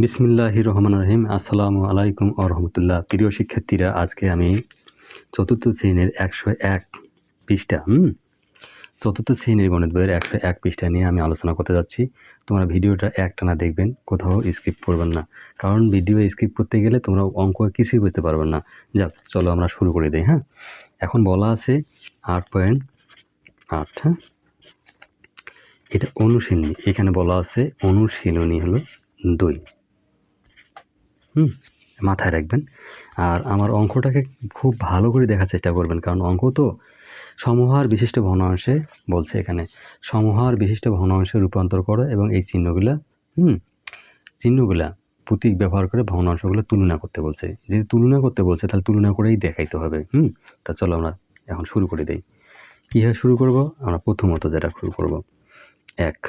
বিসমিল্লাহির রহমানির রহিম। আসসালামু আলাইকুম ওয়া রাহমাতুল্লাহ। প্রিয় শিক্ষার্থীরা, আজকে আমি চতুর্থ শ্রেণীর ১০১ পৃষ্ঠা চতুর্থ শ্রেণীর গণিত বইয়ের ১০১ পৃষ্ঠা নিয়ে আমি আলোচনা করতে যাচ্ছি। তোমরা ভিডিওটা একটানা দেখবেন, কোথাও স্কিপ করবেন না, কারণ ভিডিও স্কিপ করতে গেলে তোমরা অঙ্ক কিছুই বুঝতে পারবে না। যাক, চলো আমরা শুরু করে দিই। এখন বলা আছে ৮.৮। এটা অনুশীলনী। এখানে বলা আছে অনুশীলনী হলো ২। মাথায় রাখবেন। আর আমার অঙ্কটাকে খুব ভালো করে দেখার চেষ্টা করবেন, কারণ অঙ্ক তো সমহার বিশিষ্ট ভগ্নাংশে বলছে। এখানে সমহার বিশিষ্ট ভগ্নাংশে রূপান্তর করো এবং এই চিহ্নগুলা প্রতীক ব্যবহার করে ভগ্নাংশগুলো তুলনা করতে বলছে। যদি তুলনা করতে বলছে তাহলে তুলনা করেই দেখাইতে হবে। তা চলো আমরা এখন শুরু করে দেই। কীভাবে শুরু করব? আমরা প্রথমত যেটা শুরু করব ১।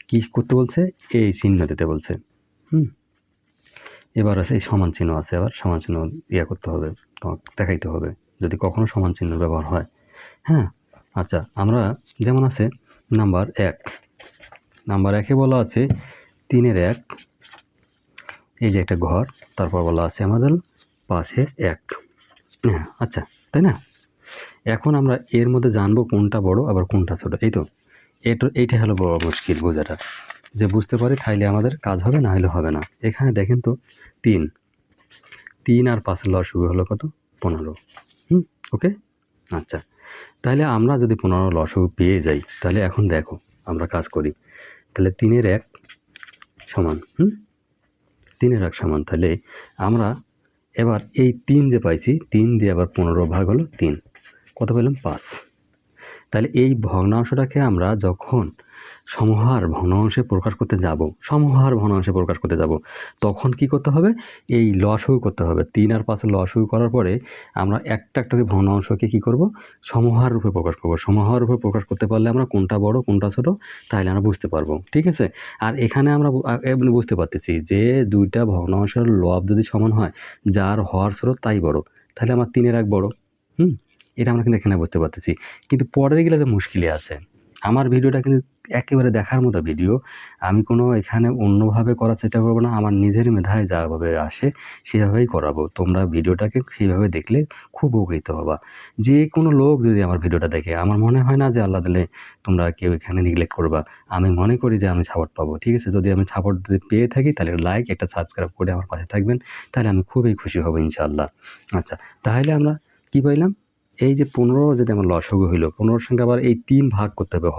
কী করতে বলছে? এই চিহ্ন দিতে বলছে। এবার আছে এই সমান চিহ্ন আছে, আবার সমান চিহ্ন করতে হবে, দেখাইতে হবে যদি কখনো সমান চিহ্ন ব্যবহার হয়। আচ্ছা, আমরা যেমন আছে নাম্বার ১। নাম্বার ১-এ বলা আছে ৩-এর ১, এই যে একটা ঘর, তারপর বলা আছে আমাদের ৫-এর ১। আচ্ছা, তাই না? এখন আমরা এর মধ্যে জানবো কোনটা বড় আবার কোনটা ছোট। এই তো এইটা হলো বড় মুশকিল বোঝাটা। যে বুঝতে পারি তাইলে আমাদের কাজ হবে, না হলে হবে না। এখানে দেখেন তো ৩ আর ৫-এর লসাগু হলো কত? ১৫। ওকে। আচ্ছা, তাহলে আমরা যদি ১৫ লসাগু পেয়ে যাই, তাহলে এখন দেখো আমরা কাজ করি। তাহলে ৩-এর ১ সমান ৩-এর ১ সমান। তাহলে আমরা এবার এই ৩ যে পাইছি, ৩ দিয়ে আবার ১৫ ভাগ হলো ৩, কত পেলাম? ৫। তাহলে এই ভগ্নাংশটাকে আমরা যখন সমহার ভগ্নাংশে প্রকাশ করতে যাব, তখন কি করতে হবে? এই লসাগু করতে হবে। ৩ আর ৫-এর লসাগু করার পরে আমরা একটা করে ভগ্নাংশকে কি করব? সমহার রূপে প্রকাশ করব। সমহার রূপে প্রকাশ করতে পারলে আমরা কোনটা বড় কোনটা ছোট তাহলে আমরা বুঝতে পারবো। ঠিক আছে? আর এখানে আমরা বুঝতে পারতেছি যে দুইটা ভগ্নাংশের লব যদি সমান হয়, যার হর ছোট তাই বড়, তাহলে আমার ৩-এর ১ বড়। এটা আমরা কিন্তু এখানে বুঝতে পারতেছি। কিন্তু পরের গেলে তো মুশকিলই আছে। আমার ভিডিওটা কিন্তু একেবারে দেখার মতো ভিডিও। আমি কোনো এখানে অন্যভাবে করার চেষ্টা করব না। আমার নিজের মেধায় যাভাবে আসে সেভাবেই করাবো। তোমরা ভিডিওটাকে সেইভাবে দেখলে খুব উপকৃত হবা। যে কোনো লোক যদি আমার ভিডিওটা দেখে, আমার মনে হয় না যে আল্লাহ দিলে তোমরা কেউ এখানে নেগলেক্ট করবা। আমি মনে করি যে আমি সাপোর্ট পাবো। ঠিক আছে? যদি আমি সাপোর্ট যদি পেয়ে থাকি তাহলে লাইক, একটা সাবস্ক্রাইব করে আমার পাশে থাকবেন, তাহলে আমি খুবই খুশি হব ইনশাআল্লাহ। আচ্ছা, তাহলে আমরা কি পাইলাম? এই যে ১৫ যদি আমার লসাগু হইল, ১৫-র সঙ্গে আবার এই ৩ ভাগ করতে হবে,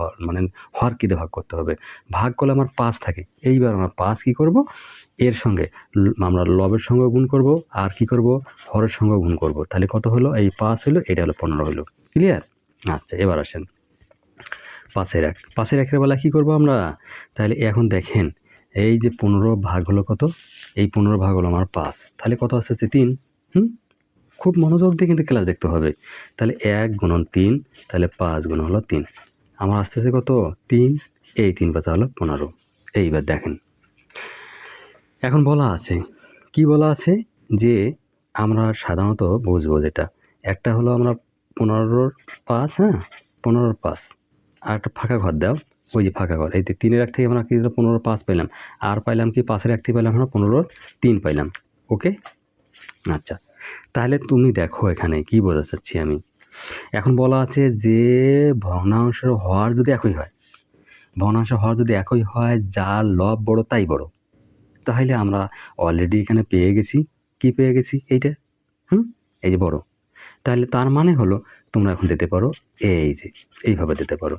হর কি দিয়ে ভাগ করতে হবে? ভাগ করলে আমার ৫ থাকে। এইবার আমরা ৫ কি করব? এর সঙ্গে আমরা লবের সঙ্গেও গুণ করব, আর কি করব? হরের সঙ্গেও গুণ করব। তাহলে কত হলো? এই ৫ হলো, এটা হলো ১৫ হলো। ক্লিয়ার? আচ্ছা, এবার আসেন ৫-এর ১। ৫-এর ১-এর বেলা কি করব আমরা? তাহলে এখন দেখেন, এই যে ১৫ ভাগ হলো কত? এই ১৫ ভাগ হলো আমার ৫। তাহলে কত আসতেছে? ৩। খুব মনোযোগ দিয়ে কিন্তু ক্লাস দেখতে হবে। তাহলে ১ গুণন ৩, তাহলে ৫ গুণ হলো ৩। আমার আসতেছে কত? ৩। এই ৩ ৫ হলো ১৫। এইবার দেখেন, এখন বলা আছে, কি বলা আছে? যে আমরা সাধারণত বুঝবো যেটা, একটা হলো আমরা ১৫-র ৫, ১৫-র ৫, আর একটা ফাঁকা ঘর দাও। ওই যে ফাঁকা ঘর, এই ৩-এর ১ থেকে আমরা কি ১৫-র ৫ পাইলাম, আর পাইলাম কি ৫-এর ১ থেকে পাইলাম আমরা ১৫-র ৩ পাইলাম। ওকে। আচ্ছা, তাহলে তুমি দেখো এখানে কি বোঝাতে চাচ্ছি আমি। এখন বলা আছে যে ভগ্নাংশের হর যদি একই হয়, যার লব বড় তাই বড়, তাহলে আমরা অলরেডি এখানে পেয়ে গেছি। কি পেয়ে গেছি? এইটা এই যে বড়। তাহলে তার মানে হলো তোমরা এখন দিতে পারো এই যে এইভাবে দিতে পারো।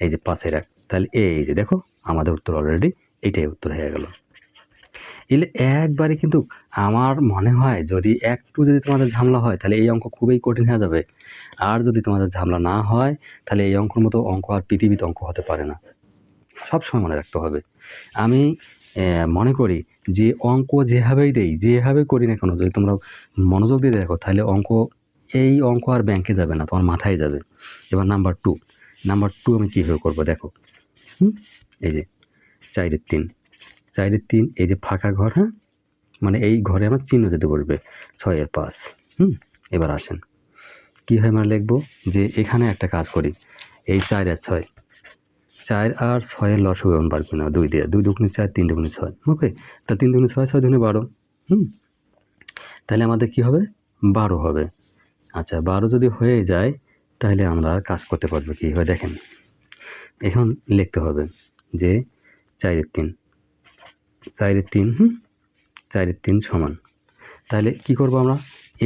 এই যে ৫-এর ১, তাহলে এই যে দেখো আমাদের উত্তর অলরেডি এইটাই উত্তর হয়ে গেল। এলে একবারে কিন্তু আমার মনে হয় যদি একটু যদি তোমাদের ঝামেলা হয় তাহলে এই অঙ্ক খুবই কঠিন হয়ে যাবে। আর যদি তোমাদের ঝামেলা না হয় তাহলে এই অঙ্কের মতো অঙ্ক আর পৃথিবীতে অঙ্ক হতে পারে না। সবসময় মনে রাখতে হবে। আমি মনে করি যে অঙ্ক যেভাবেই দেই, যেভাবে করি না কেন, যদি তোমরা মনোযোগ দিয়ে দেখো তাহলে এই অঙ্ক আর ব্যাংকে যাবে না, তোমার মাথায় যাবে। এবার নাম্বার 2 আমি কীভাবে করবো দেখো। এই যে 4-এর 3, 4-এর 3, এই যে ফাঁকা ঘর, মানে এই ঘরে আমার চিহ্ন যেতে বলবে। 6-এর 5। এবার আসেন কীভাবে আমরা লিখবো, যে এখানে একটা কাজ করি, এই 4-এর 6, 4 আর 6 এর লসাগু এখন বার করি না 2 দিয়ে 2 দুগুণে 4 3 দুগুণে 6 ওকে তাহলে 3 দুগুণে 6 6 দুগুণে 12 তাহলে আমাদের কি হবে 12 হবে। আচ্ছা 12 যদি হয়ে যায় তাহলে আমরা কাজ করতে পারবো কি হয় দেখেন এখন লিখতে হবে যে 4 এর 3 4 এর 3 4 এর 3 সমান তাহলে কি করব আমরা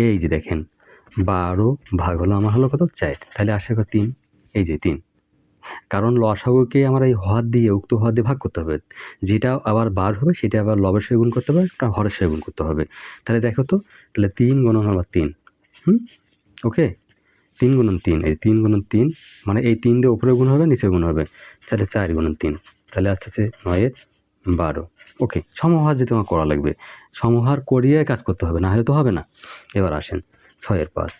এই যে দেখেন 12 ভাগ হলো আমার হলো কত 4 তাহলে আসে কত 3 এই যে 3 কারণ লসাগুকে আমরা এই হর দিয়ে উক্ত হর দিয়ে ভাগ করতে হবে যেটা আবার বার হবে সেটা আবার লবের সঙ্গে গুণ করতে হবে একটা হরের সঙ্গে গুণ করতে হবে তাহলে দেখো তো তাহলে 3 গুণন হলো 3 ওকে 3 গুণন 3 এই 3 গুণন 3 মানে এই 3 দিয়ে উপরে গুণ হবে নিচে গুণ হবে তাহলে 4 গুণন 3 তাহলে আসতেছে 9 এর 12 ওকে সমহার যে তোমার করা লাগবে সমহার করিয়ে কাজ করতে হবে না হলে তো হবে না। এবার আসেন 6 এর 5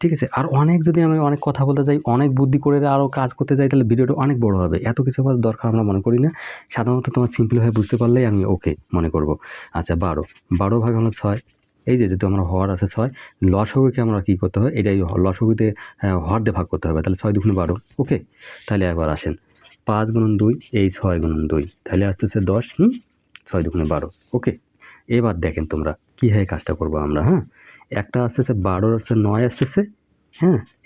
ঠিক আছে আর অনেক যদি আমি অনেক কথা বলতে যাই অনেক বুদ্ধি করে আরও কাজ করতে যাই তাহলে ভিডিওটা অনেক বড় হবে এত কিছু আমার দরকার আমরা মনে করি না সাধারণত তোমার সিম্পলভাবে বুঝতে পারলেই আমি ওকে মনে করব। আচ্ছা 12 ভাগ হলো 6 এই যে যেহেতু আমরা হর আছে 6 লসাগুকে আমরা কী করতে হবে এটাই লসাগুতে হর দিয়ে ভাগ করতে হবে তাহলে 6 দুগুণে 12 ওকে তাহলে একবার আসেন 5 গুণন 2 এই 6 গুণন 2 তাহলে আসতেছে 10 6 দুগুণে 12 ওকে এবার দেখেন তোমরা কীভাবে কাজটা করবো আমরা একটা আসতেছে 12 আসছে 9 আসতেছে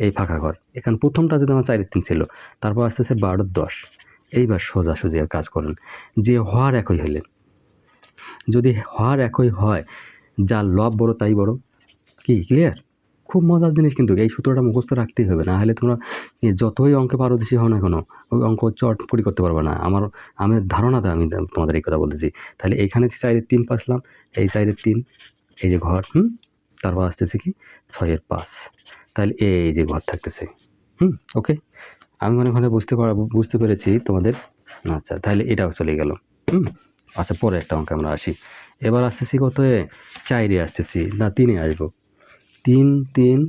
এই ফাঁকা ঘর এখানে প্রথমটা যদি আমার 4 এর 3 ছিল তারপর আসতেছে 12 10 এইবার সোজাসুজি কাজ করেন যে হর একই হইলে যদি হর একই হয় যার লব বড় তাই বড় কি ক্লিয়ার খুব মজার জিনিস কিন্তু এই সূত্রটা মুখস্থ রাখতেই হবে না হলে তোমরা যতই অঙ্কে পারদর্শী হও না কেন ওই অঙ্ক চটপটি করতে পারবে না আমি ধারণাতে আমি তোমাদের এই কথা বলতেছি তাহলে এইখানে 4 এর 3 পাসলাম এই 4 এর 3 এই যে ঘর তারপর আসতেছে কি 6 এর 5 তাহলে এই যে ঘর থাকতেছে ওকে আমি মনে হয় বুঝতে পেরেছি তোমাদের। আচ্ছা তাহলে এটাও চলে গেল আচ্ছা পরে একটা অঙ্ক আমরা আসি এবার আসতেছি কত 4 আসতেছি না 3 আসবো 3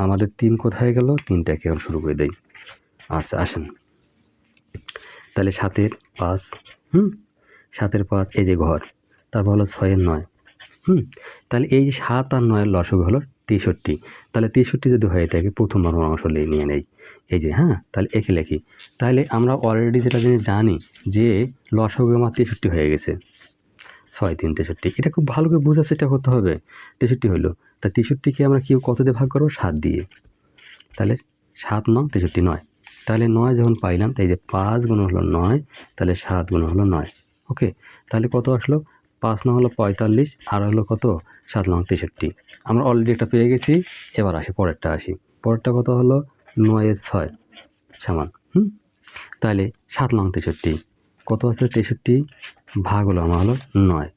আমাদের 3 কোথায় গেল 3টাকে এখন শুরু করে দেই। আচ্ছা আসেন তাহলে 7 এর 5 7 এর 5 এই যে ঘর তারপর হলো 6 এর 9 তাহলে এই যে 7 আর 9 এর লসাগু হলো 63 তাহলে 63 যদি হয়ে থাকে প্রথম অংশ নিয়ে নেই এই যে তাহলে একে লেখি তাহলে আমরা অলরেডি যেটা জানি যে লসাগু আমার 63 হয়ে গেছে 6 3 63 এটা খুব ভালো করে বোঝার চেষ্টা করতে হবে 63 হলো তা 63কে আমরা কি কত দিয়ে ভাগ করবো 7 দিয়ে তাহলে 7 9 63 9 তাহলে 9 যখন পাইলাম তাই যে 5 গুণ হলো 9 তাহলে 7 গুণ হলো 9 ওকে তাহলে কত আসলো 5 9 হলো 45 আর হলো কত 7 9 63 আমরা অলরেডি একটা পেয়ে গেছি। এবার আসি পরেরটা কত হলো 9 এর 6 সমান তাহলে 7 9 63 কত আছে 63 ভাগ হলো আমার হলো 9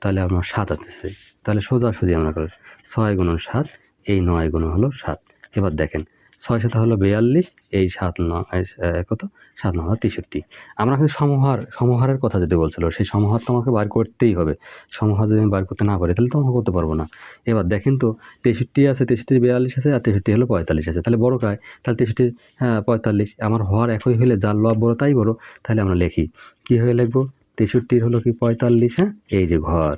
তাহলে আমার 7 আসতেছে তাহলে সোজাসুজি আমরা করি 6 গুণন 7 এই 9 গুণ হলো 7 এবার দেখেন 6 7 হলো 42 এই 7 9 কত 7 9 63 আমরা কিন্তু সমহারের কথা যেতে বলছিল সেই সমহার তো আমাকে বার করতেই হবে সমহার যদি আমি বার করতে না পারি তাহলে তো আমরা করতে পারবো না। এবার দেখেন তো 63 আছে 63 42 আছে আর 63 হলো 45 আছে তাহলে বড় কায় তাহলে 63 45 আমার হর একই হলে যার লব বড় তাই বড় তাহলে আমরা লিখি কীভাবে লিখবো 63 হলো কি 45 এই যে ঘর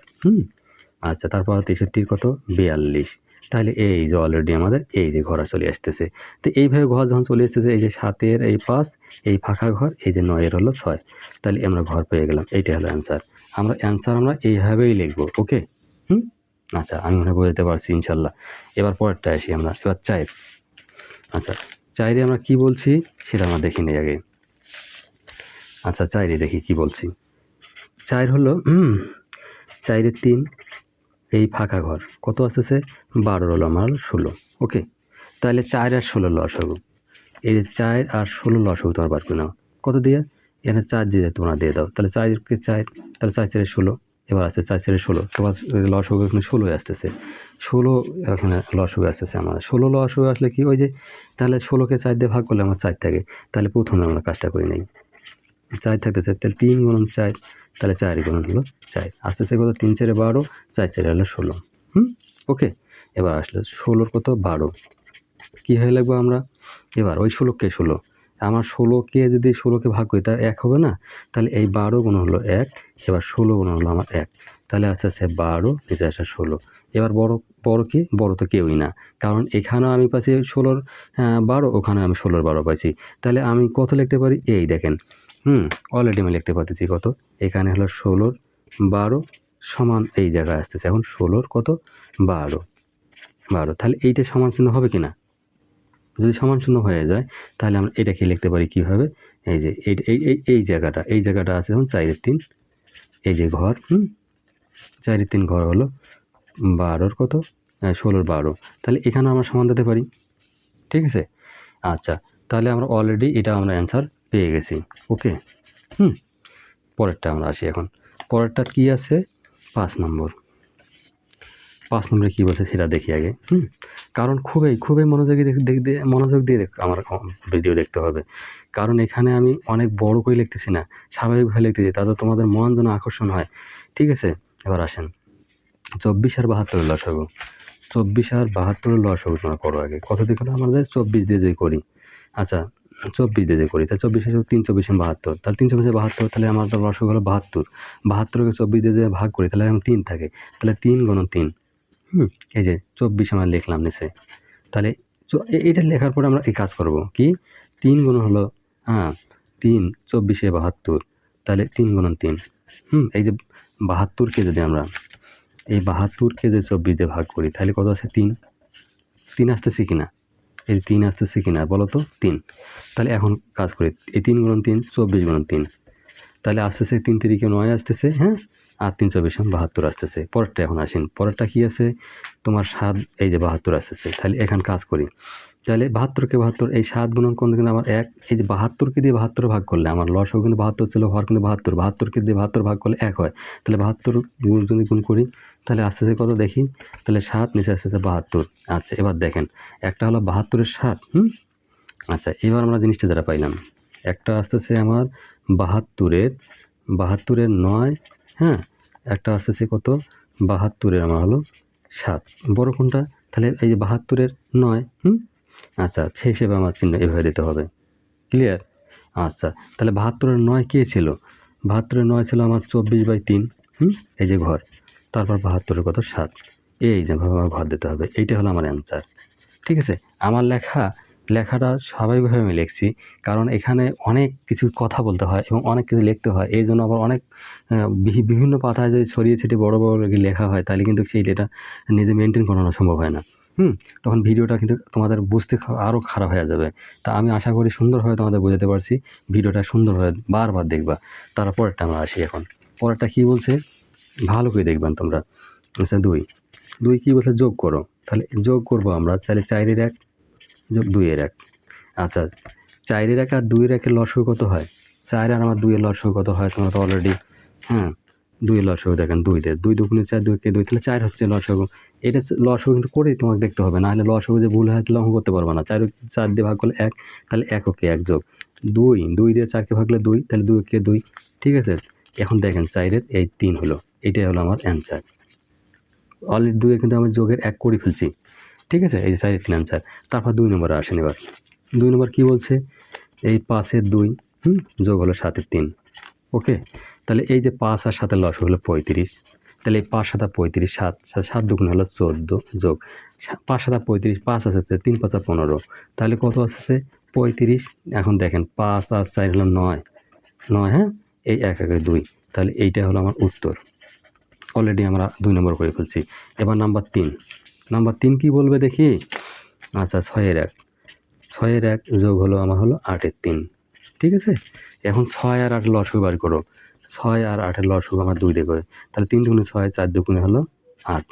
আচ্ছা তারপর 63 কত 42 তাহলে এই যে অলরেডি আমাদের এই যে ঘর চলে আসতেছে তো এইভাবে ঘর যখন চলে আসতেছে এই যে 7 এর এই 5 এই ফাঁকা ঘর এই যে 9 এর হলো 6 তাহলে আমরা ঘর পেয়ে গেলাম এইটা হলো অ্যান্সার আমরা এইভাবেই লিখবো ওকে আচ্ছা আমি মনে বোঝাতে পারছি ইনশাল্লাহ। এবার পরেরটা আসি আমরা এবার 4 আচ্ছা 4 আমরা কি বলছি সেটা আমরা দেখে নিই আগে। আচ্ছা 4 দেখি কি বলছি 4 হলো 4 এর 3 এই ফাঁকা ঘর কত আসতেছে 12 হলো আমার 16 ওকে তাহলে 4 আর 16 লসাগু এই 4 আর 16 লসাগু তোমার বার করে নাও কত দিয়ে এখানে 4 দিয়ে তোমরা দিয়ে দাও তাহলে 4কে 4 তাহলে 4 4 16 এবার আসছে 4 4 16 তোমার লসাগু এখানে 16 আসতেছে 16 এখানে লসাগু আসতেছে আমাদের 16 লসাগু আসলে কি ওই যে তাহলে 16কে 4 দিয়ে ভাগ করলে আমার 4 থাকে তাহলে প্রথমে আমরা কাজটা করে নিই 4 থাকতেছে তাহলে 3 গুণন 4 তাহলে 4 গুণন হলো 4 আসতেছে কত 3 4 12 4 4 হলো 16 ওকে এবার আসলে 16 কত 12 কী হয়ে লাগবে আমরা এবার ওই 16কে 16 আমার 16কে যদি 16কে ভাগ করি তার 1 হবে না তাহলে এই 12 গুণ হলো 1 এবার 16 গুণ হলো আমার 1 তাহলে আস্তে আস্তে 12 নিচে আসে 16। এবার বড় কি? বড় তো কেউই না, কারণ এখানেও আমি পাচ্ছি 16 12, ওখানে আমি 16 12 পাইছি। তাহলে আমি কত লিখতে পারি? এই দেখেন, অলরেডি আমি লিখতে পারতেছি কত, এখানে হলো 16 12 সমান এই জায়গায় আসতেছে এখন 16 কত 12 12। তাহলে এইটা সমান চিহ্ন হবে কি না? যদি সমান চিহ্ন হয়ে যায় তাহলে আমরা এটাকে লিখতে পারি কীভাবে? এই যে এই জায়গাটা আছে এখন 4 3, এই যে ঘর 4 3 ঘর হলো 12 কত 16 12। তাহলে এখানে আমরা সমান দিতে পারি, ঠিক আছে? আচ্ছা, তাহলে আমরা অলরেডি এটা আমরা অ্যান্সার পেয়ে গেছি। ওকে, পরেরটা আমরা আসি এখন। পরেরটা কি আছে? 5 নম্বর। 5 নম্বরে কী বলছে সেটা দেখি আগে। কারণ খুবই মনোযোগ দিয়ে আমার ভিডিও দেখতে হবে, কারণ এখানে আমি অনেক বড় করে লিখতেছি না, স্বাভাবিকভাবে লিখতেছি, তাতে তোমাদের মন যেন আকর্ষণ হয়, ঠিক আছে? এবার আসেন 24 আর 72 লসাগু। 24 আর 72 লসাগু তোমরা করো আগে। কত দিয়ে করো? আমাদের 24 দিয়ে যদি করি, আচ্ছা 24 দিয়ে যদি করি, তাহলে 24 3 24 72, তাহলে 3 24 72, তাহলে আমার লসাগু হলো 72। 72কে 24 দিয়ে যদি ভাগ করি তাহলে আমার 3 থাকে, তাহলে 3 গুণন 3, এই যে 24 আমরা লিখলাম নিচে। তাহলে এটা লেখার পরে আমরা এই কাজ করব কি? 3 গুণ হলো 3 24 72, তাহলে 3 গুণন 3, এই যে 72কে যদি আমরা এই 72কে যদি 24 দিয়ে ভাগ করি তাহলে কত আছে? 3 আসতেছে কিনা? এই 3 আসতেছে কিনা বলো তো? 3। তাহলে এখন কাজ করি, এই 3 গুণন 3 24 গুণন 3, তাহলে আসতেছে 3 3 9 আসতেছে, আর 3 24 72 আসতেছে। পরেরটা এখন আসেন, পরেরটা কি আছে তোমার? 7, এই যে 72 আসতেছে। তাহলে এখন কাজ করি, তাহলে 72কে 72, এই 7 গুণন কোন কিন্তু আমার 1, এই যে 72কে দিয়ে 72 ভাগ করলে আমার লসাগু কিন্তু 72 ছিল, হর কিন্তু 72, 72কে দিয়ে 72 ভাগ করলে 1 হয়। তাহলে 72 যদি গুণ করি তাহলে আসতেছে কত দেখি? তাহলে 7 নিচে আসতেছে 72। আচ্ছা, এবার দেখেন, একটা হলো 72-এর 7, আচ্ছা এবার আমরা জিনিসটা যারা পাইলাম, একটা আসতেছে আমার 72-এর 9, একটা আসতেছে কত? 72-এর আমার হলো 7, বড় কোনটা? তাহলে এই যে 72-এর 9, আচ্ছা সেই হিসেবে আমার চিহ্ন এভাবে দিতে হবে, ক্লিয়ার? আচ্ছা, তাহলে 72-এর 9 কে ছিল? 72-এর 9 ছিল আমার 24/3, এই যে ঘর, তারপর 72-এর কত? 7, এই যে আমার ঘর দিতে হবে। এইটা হলো আমার অ্যান্সার, ঠিক আছে? আমার লেখাটা স্বাভাবিকভাবে আমি লিখছি, কারণ এখানে অনেক কিছু কথা বলতে হয় এবং অনেক কিছু লিখতে হয়, এই জন্য আবার অনেক বিভিন্ন পাতায় যদি ছড়িয়ে ছিটিয়ে বড় লেখা হয় তাহলে কিন্তু সেই ডেটা নিজে মেনটেন করানো সম্ভব হয় না, তখন ভিডিওটা কিন্তু তোমাদের বুঝতে আরও খারাপ হয়ে যাবে। তা আমি আশা করি সুন্দরভাবে তোমাদের বোঝাতে পারছি, ভিডিওটা সুন্দরভাবে বারবার দেখবা। তারপরেরটা আমরা আসি এখন। পরেরটা কী বলছে ভালো করে দেখবেন তোমরা। আচ্ছা 2 কী বলছে? যোগ করো। তাহলে যোগ করবো আমরা, তাহলে 4-এর 1 যোগ 2-এর 1। আচ্ছা 4-এর 1 আর 2-এর 1-এর লসাগু কত হয়? 4 আর আমার 2-এর লসাগু কত হয়? তোমরা তো অলরেডি 2-এর লসাগু দেখেন, 2 দিয়ে 2 দুগুণে 4, 2 কে 2, তাহলে 4 হচ্ছে লসাগু। এটা লসাগু কিন্তু করেই তোমাকে দেখতে হবে, না হলে লসাগু যে ভুল হয় তাহলে অঙ্ক করতে পারবে না। 4 দিয়ে ভাগ করলে 1, তাহলে 1 ওকে 1 যোগ 2 দিয়ে 4কে ভাগলে 2, তাহলে 2 কে 2, ঠিক আছে? এখন দেখেন 4-এর এই 3 হলো, এটাই হলো আমার অ্যান্সার। অলরেডি 2-এর কিন্তু আমি যোগের 1 করে ফেলছি, ঠিক আছে? এই যে 4-এর 3 অ্যান্সার। তারপর 2 নম্বরে আসেন এবার। 2 নম্বর কী বলছে? এই 5-এর 2 যোগ হলো 7-এর 3, ওকে? তাহলে এই যে 5 আর 7-এর লসাগু হলো 35, তাহলে এই 5 7 35, 7 দুগুণে হলো 14 যোগ 5 7 35, 5 আছে 3 5 15, তাহলে কত আসছে? 35। এখন দেখেন 5 আর 4 হলো 9, এই 1 1 2, তাহলে এইটা হলো আমার উত্তর। অলরেডি আমরা 2 নম্বর করে ফেলছি। এবার নাম্বার 3 কী বলবে দেখি? আচ্ছা 6-এর 1 যোগ হলো আমার হলো 8-এর 3, ঠিক আছে? এখন 6 আর 8 লসাগু বার করো। 6 আর 8-এর লসাগু আমার 2 দিয়ে করে, তাহলে 3 দুগুণে 6, 4 দুগুণে হলো 8,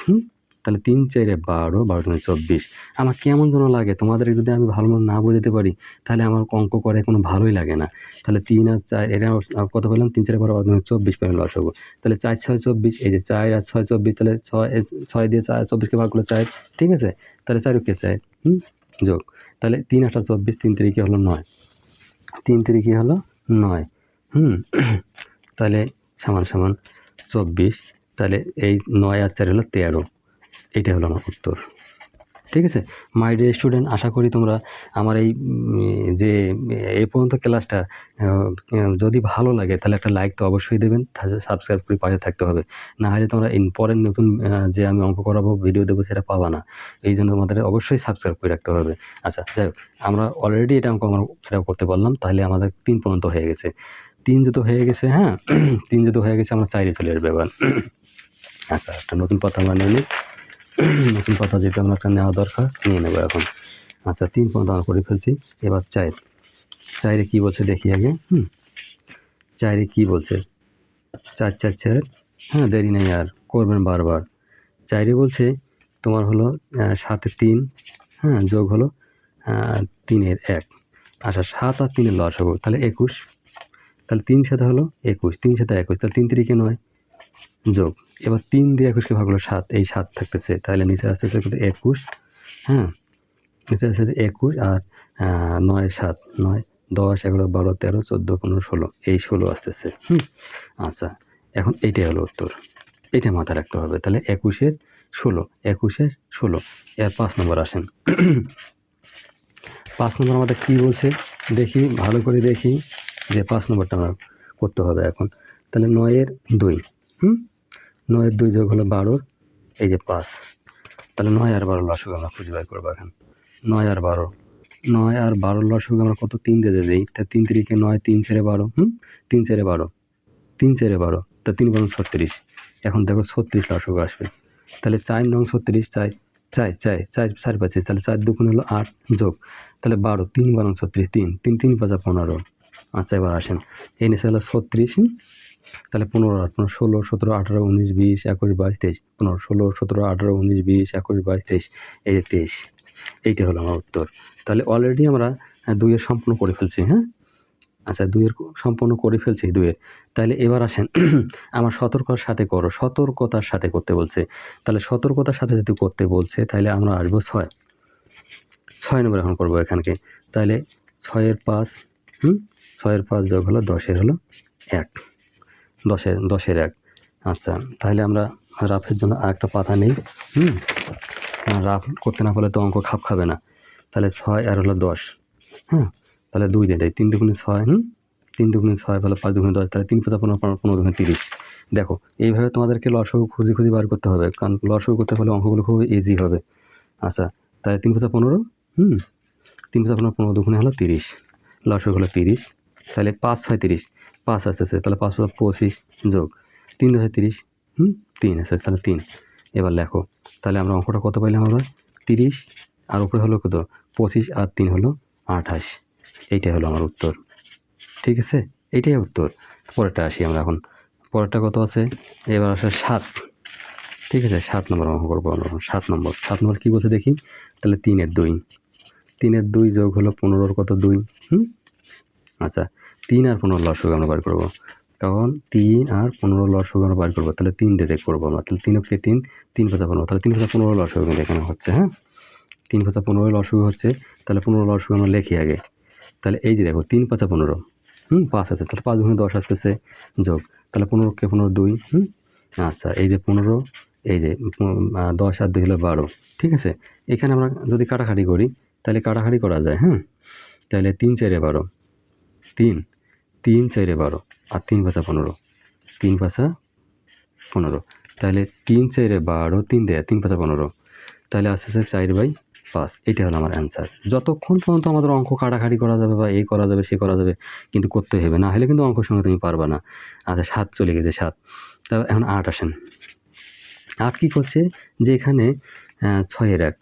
তাহলে 3 4 12, 12 দুগুণে 24। আমার কেমন যেন লাগে, তোমাদের যদি আমি ভালো মতো না বোঝাতে পারি তাহলে আমার অঙ্ক করে কোনো ভালোই লাগে না। তাহলে 3 আর 4 এটা কত পেলাম? 3 4 12 12 24 পেলাম লসাগু। তাহলে 4 6 24, এই যে 4 আর 6 24, তাহলে 6 দিয়ে 4 24কে ভাগ করলে 4, ঠিক আছে? তাহলে 4 কে 4, যোগ, তাহলে 3 8 24, 3 3 হলো 9, 3 3 হলো 9, তাহলে সমান 24, তাহলে এই 9 আর 4 হলো 13, এইটা হলো আমার উত্তর। ঠিক আছে মাই ডিয়ার স্টুডেন্ট, আশা করি তোমরা আমার এই যে এই পর্যন্ত ক্লাসটা যদি ভালো লাগে তাহলে একটা লাইক তো অবশ্যই দেবেন, সাবস্ক্রাইব করে পাশে থাকতে হবে, না হলে তোমরা পরের নতুন যে আমি অঙ্ক করাবো ভিডিও দেবো সেটা পাবা না। এই জন্য তোমাদের অবশ্যই সাবস্ক্রাইব করে রাখতে হবে। আচ্ছা যাই হোক, আমরা অলরেডি এটা অঙ্ক আমরা সেটাও করতে পারলাম, তাহলে আমাদের 3 পর্যন্ত হয়ে গেছে। 3 যেহেতু হয়ে গেছে, হ্যাঁ 3 যেহেতু হয়ে গেছে আমরা 4-এ চলে আসবে এবার। আচ্ছা একটা নতুন পাতা আমরা নিয়ে নিই, নতুন পাতা যেহেতু আমরা একটা নেওয়া দরকার নিয়ে নেবো এখন। আচ্ছা 3 পর্যন্ত আমরা করে ফেলছি, এবার 4-এ কী বলছে দেখি আগে। 4-এ কী বলছে, 4 4 4, হ্যাঁ দেরি নেই আর, করবেন বারবার। 4-এ বলছে তোমার হলো 7 এর 3, হ্যাঁ যোগ হলো 3 এর 1। আচ্ছা 7 আর 3 এর লসাগু তাহলে 21, তাহলে 3 7 হলো 21, 3 7 21, তাহলে 3 3 9 যোগ, এবার 3 দিয়ে 21কে ভাগ হলো 7, এই 7 থাকতেছে, তাহলে নিচে আসতেছে 21, হ্যাঁ নিচে আসতেছে 21 আর 9 7 9 10 11 12 13 14 15 16, এই 16 আসতেছে। আচ্ছা এখন এইটাই হলো উত্তর, এটা মাথায় রাখতে হবে। তাহলে 21-এর 16, 21-এর 16, এর 5 নম্বর আসেন। 5 নম্বর আমাদের কী বলছে দেখি, ভালো করে দেখি যে 5 নম্বরটা আমরা করতে হবে এখন। তাহলে 9-এর 2, 9-এর 2 যোগ হলো 12, এই যে 5, তাহলে 9 আর 12 লসাগু আমরা খুঁজে বের করবো এখন। 9 আর 12, 9 আর 12 লসাগু আমরা কত 3 দিয়ে দিই, তা 3 3 9, 3 4 12, 3 4 12, 3 4 12, তা 3 12 36, এখন দেখো 36 লসাগু আসবে। তাহলে 4 9 36, 4 4 4 4 4 25, তাহলে 4 2 হলো 8 যোগ, তাহলে 12, 3 12 36, 3 3 3 5 15। আচ্ছা এবার আসেন, এই নিচে হলো 36, তাহলে 15 8 15 16 17 18 19 20 21 22 23, 15 16 17 18 19 20 21 22 23, এই যে 23, এইটা হলো আমার উত্তর। তাহলে অলরেডি আমরা 2-এর সম্পূর্ণ করে ফেলছি, হ্যাঁ আচ্ছা 2-এর সম্পূর্ণ করে ফেলছি 2-এর। তাহলে এবার আসেন আমার সতর্কতার সাথে করো, সতর্কতার সাথে করতে বলছে, তাহলে সতর্কতার সাথে যদি করতে বলছে তাহলে আমরা আসবো 6 নম্বর এখন করবো এখানকে। তাহলে 6-এর 5, 6-এর 5 যোগ হলো 10-এর হলো 1, 10-এর 1। আচ্ছা তাহলে আমরা রাফের জন্য আরেকটা পাতা নেই, রাফ করতে না পারলে তো অঙ্ক খাপ খাবে না। তাহলে 6 আর হলো 10, হ্যাঁ তাহলে 2 দিয়ে দেয়, 3 2 6, 3 2 6 তাহলে 5 2 10, তাহলে 3 5 15 15 2 30। দেখো এইভাবে তোমাদেরকে লসাগু খুঁজে বার করতে হবে, কারণ লসাগু করতে হলে অঙ্কগুলো খুব ইজি হবে। আচ্ছা তাহলে 3 5 15, 3 5 15 15 2 হলো 30, লসাগু হলো 30, তাহলে 5 6 30, 5 আসতেছে, তাহলে 5 5 25 যোগ 3 2 30, 3 আছে, তাহলে 3। এবার লেখো, তাহলে আমরা অঙ্কটা কত পাইলাম আবার 30, আর উপরে হলো কত 25 আর 3 হলো 28, এইটাই হলো আমার উত্তর। ঠিক আছে, এইটাই উত্তর। পরেরটা আসি আমরা এখন, পরেরটা কত আছে, এবার আসে 7। ঠিক আছে 7 নম্বর অঙ্ক করবো আমরা। 7 নম্বর কী বলছে দেখি, তাহলে 3-এর 2, 3-এর 2 যোগ হলো 15-র কত 2, আচ্ছা 3 আর 15 লসাগু আমরা বার করবো, তখন 3 আর 15 লসাগু আমরা বার করবো, তাহলে 3 দিয়ে করবো আমরা, তাহলে 3 কে 3 3 5 15, তাহলে 3 5 15 লসাগু কিন্তু এখানে হচ্ছে, হ্যাঁ 3 5 15 লসাগু হচ্ছে, তাহলে 15 লসাগু আমরা লিখি আগে। তাহলে এই যে দেখো 3 5 15, 5 আছে, তাহলে 5 গুণে 10 আসতেছে যোগ, তাহলে 15 কে 15 2, আচ্ছা এই যে 15, এই যে 10 আর 2 হলো 12। ঠিক আছে, এখানে আমরা যদি কাটাকাটি করি তাহলে কাটাকাটি করা যায়, তাহলে 3 4 12, 3 3 4 12 আর 3 5 15, 3 5 15, তাহলে 3 4 12, 3 দেয় 3 5 15, তাহলে আসতেছে 4/5, এটা হলো আমার অ্যান্সার। যতক্ষণ পর্যন্ত আমাদের অঙ্ক কাটাকাটি করা যাবে বা এই করা যাবে সে করা যাবে, কিন্তু করতে হবে, না হলে কিন্তু অঙ্কের সঙ্গে তুমি পারবা না। আচ্ছা 7 চলে গেছে 7, তাহলে এখন 8 আসেন। 8 কী করছে যে এখানে 6-এর 1,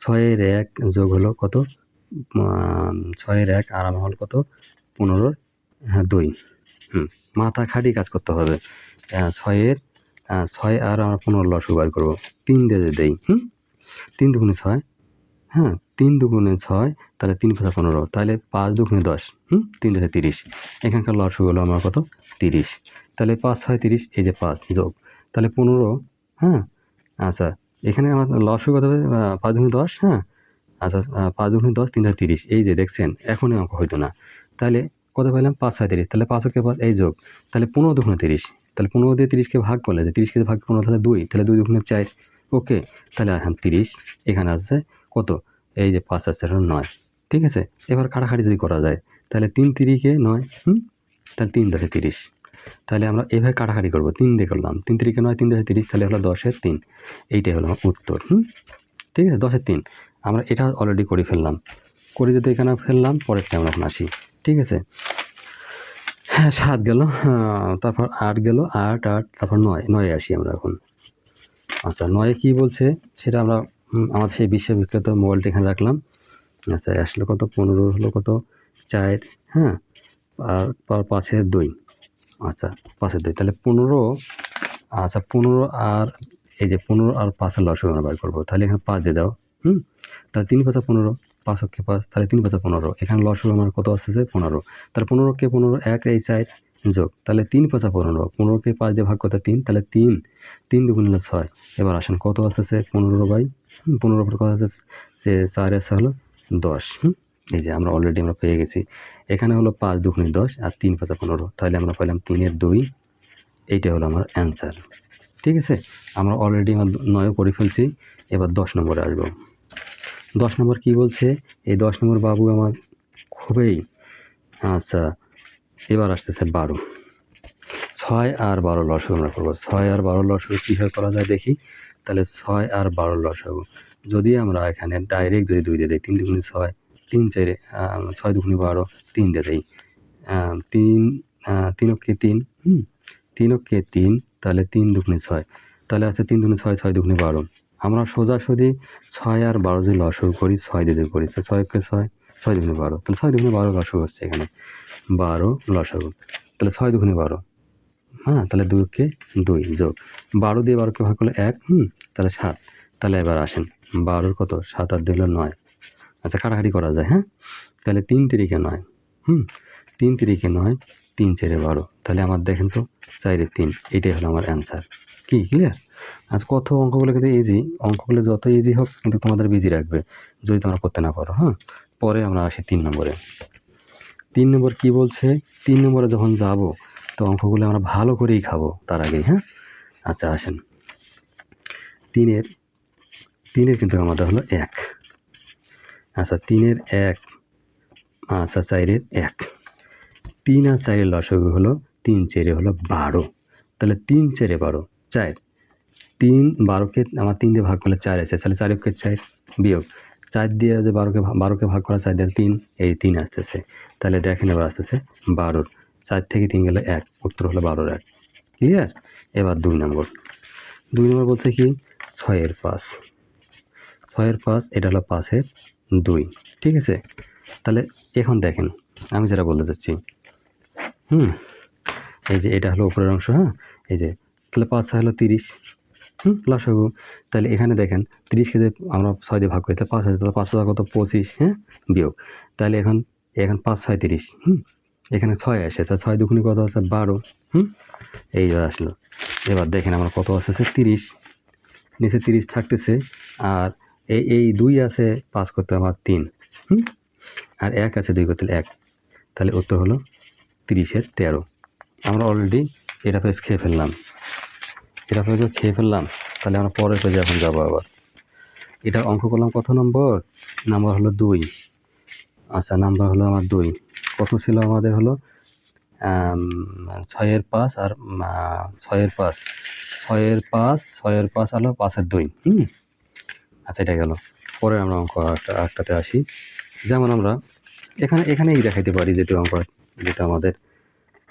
6-এর 1 যোগ হলো কত 6-এর 1 আর আমার হলো কত 15-র 2, মাথা খাটিয়ে কাজ করতে হবে। 6-এর 6 আর আমরা 15 লসাগু বার করবো, 3 দিয়ে দেই, 3 2 6, 3 2 6, তাহলে 3 5 15, তাহলে 5 2 10, 3 2 30, এখানকার লসাগু হলো আমার কত 30, তাহলে 5 6 30, এই যে 5 যোগ, তাহলে 15, আচ্ছা এখানে আমার লসাগু কত হবে 5 2 10, আচ্ছা 5 2 10, 3 30, এই যে দেখছেন এখনই অঙ্ক হইতো না। তাহলে কত পাইলাম 5 6 30, তাহলে 5 কে 5, এই যোগ, তাহলে 15 2 30, তাহলে 15 দিয়ে 30কে ভাগ করলে যে 30কে ভাগ 15 তাহলে 2, তাহলে 2 2 4, ওকে, তাহলে এখন 30 এখানে আছে কত, এই যে 5 আছে 9, ঠিক আছে। এবার কাটাকাটি যদি করা যায় তাহলে 3 3কে 9, তাহলে 3 10 30, তাহলে আমরা এভাবে কাটাকাটি করবো, 3 দিয়ে করলাম, 3 3কে 9, 3 10 30, তাহলে হলো 10-এর 3, এইটাই হলো আমার উত্তর। ঠিক আছে, 10-এর 3 আমরা এটা অলরেডি করে ফেললাম, করে যদি এখানে ফেললাম, পরেরটা আমরা এখন আসি। ঠিক আছে, হ্যাঁ 7 গেল, তারপর 8 গেল, 8 তারপর 9 আসি আমরা এখন। আচ্ছা 9 কি বলছে সেটা আমরা আমাদের সেই বিশ্ববিখ্যাত মোবাইলটা এখানে রাখলাম। আচ্ছা আসলে কত, 15 হলো কত 4, হ্যাঁ, আর 5-এর 2, আচ্ছা 5-এর 2, তাহলে 15, আচ্ছা 15 আর এই যে 15 আর 5-এর লসাগু আমরা বার করবো, তাহলে এখানে 5 দিয়ে দাও, তাহলে 3 5 15, 5 অক্ষে 5, তাহলে 3 5 15, এখানে লসাগু আমার কত আসছে 15, তাহলে 15কে 15 1 এই 4 যোগ, তাহলে 3 5 15, 15কে 5 দিয়ে ভাগ করতে 3, তাহলে 3 3 2 গুণ 6, এবার আসেন কত আসছে 15/15 কত আসছে যে 4 আছে হলো 10, এই যে আমরা অলরেডি আমরা পেয়ে গেছি, এখানে হলো 5 2 গুণ 10 আর 3 5 15, তাহলে আমরা পেলাম 3-এর 2, এইটা হলো আমার অ্যান্সার। ঠিক আছে, আমরা অলরেডি আমার 9 করে ফেলছি, এবার 10 নম্বরে আসবো। 10 নম্বর কী বলছে, এই 10 নম্বর বাবু আমার খুবই, আচ্ছা এবার আসতেছে 12, 6 আর 12 লসাগু আমরা করবো, 6 আর 12 লসাগু কীভাবে করা যায় দেখি, তাহলে 6 আর 12 লসাগু যদি আমরা এখানে ডাইরেক্ট যদি 2 দিয়ে দিই, 3 2 6, 3 4 6 2 12, 3 দিয়ে দিই, 3 অক্ষে 3, 3 অক্ষে 3, তাহলে 3 2 6, তাহলে আছে 3 2 6, 6 2 12, আমরা সোজাসুজি 6 আর 12 যদি লসাগু করি, 6 দিয়ে করি, 6 অক্ষে 6, 6 2 12, তাহলে 6 2 12 লসাগু হচ্ছে এখানে 12 লসাগু, তাহলে 6 2 12, হ্যাঁ, তাহলে 2 কে 2 যোগ 12 দিয়ে 12কে ভাগ করলে 1, তাহলে 7, তাহলে এবার আসেন 12 কত 7 আর 2 হলো 9, আচ্ছা কাটাকাটি করা যায়, হ্যাঁ, তাহলে 3 3কে 9, 3 3কে 9, 3 4 12, তাহলে আমার দেখেন তো 4 3, এটাই হলো আমার অ্যান্সার। কি ক্লিয়ার? আজ কত অঙ্কগুলো কিন্তু ইজি, অঙ্কগুলো যত ইজি হোক কিন্তু তোমাদের বিজি রাখবে যদি তোমরা করতে না পারো, হ্যাঁ। পরে আমরা আসি 3 নম্বরে। 3 নম্বর কি বলছে, 3 নম্বরে যখন যাব তো অঙ্কগুলো আমরা ভালো করেই খাবো তার আগেই, হ্যাঁ। আচ্ছা আসেন, 3-এর কিন্তু আমাদের হলো 1, আচ্ছা 3-এর 1, আচ্ছা 4-এর 1, 3 আর 4-এর লসাগু হলো 3 4 হলো 12, তাহলে 3 4 12, 4, 3 12কে আমার 3 দিয়ে ভাগ করলে 4 আসে, তাহলে 4 অক্ষে 4 বিয়োগ 4 দিয়ে যে 12কে ভাগ করা 4 দিয়ে 3, এই 3 আসতেছে, তাহলে দেখেন এবার আসতেছে 12, 4 থেকে 3 গেলে 1, উত্তর হলো 12-এর 1। ক্লিয়ার? এবার 2 নম্বর বলছে কি 6-এর 5, 6-এর 5, এটা হলো 5-এর 2, ঠিক আছে। তাহলে এখন দেখেন আমি যেটা বলতে চাচ্ছি, এই যে এটা হলো উপরের অংশ, হ্যাঁ, এই যে তাহলে 5 6 হলো 30, লসাগু, তাহলে এখানে দেখেন 30কে যে আমরা 6 দিয়ে ভাগ করি, তাহলে 5 আছে, তাহলে 5 5 কত 25, হ্যাঁ, বিয়োগ, তাহলে এখন 5 6 30, এখানে 6 আসে, তাহলে 6 দুগুণে কত আছে 12, এই আসলো। এবার দেখেন আমার কত আসছে 30, নিচে 30 থাকতেছে, আর এই 2 আছে 5 করতে আমার 3, আর 1 আছে 2 করতে 1, তাহলে উত্তর হলো 30-এর 13। আমরা অলরেডি এটা পেজ খেয়ে ফেললাম, তাহলে আমরা পরের পেজে এখন যাবো আবার। এটা অঙ্ক করলাম কত নম্বর, নাম্বার হলো 2, আচ্ছা নাম্বার হলো আমার 2, কত ছিল আমাদের হলো 6-এর 5 আর 6-এর 5, 6-এর 5, 6-এর 5 হলো 5-এর 2, আচ্ছা এটা গেল। পরে আমরা অঙ্ক আরেকটাতে আসি, যেমন আমরা এখানেই দেখাইতে পারি যেটা অঙ্ক, যেটা আমাদের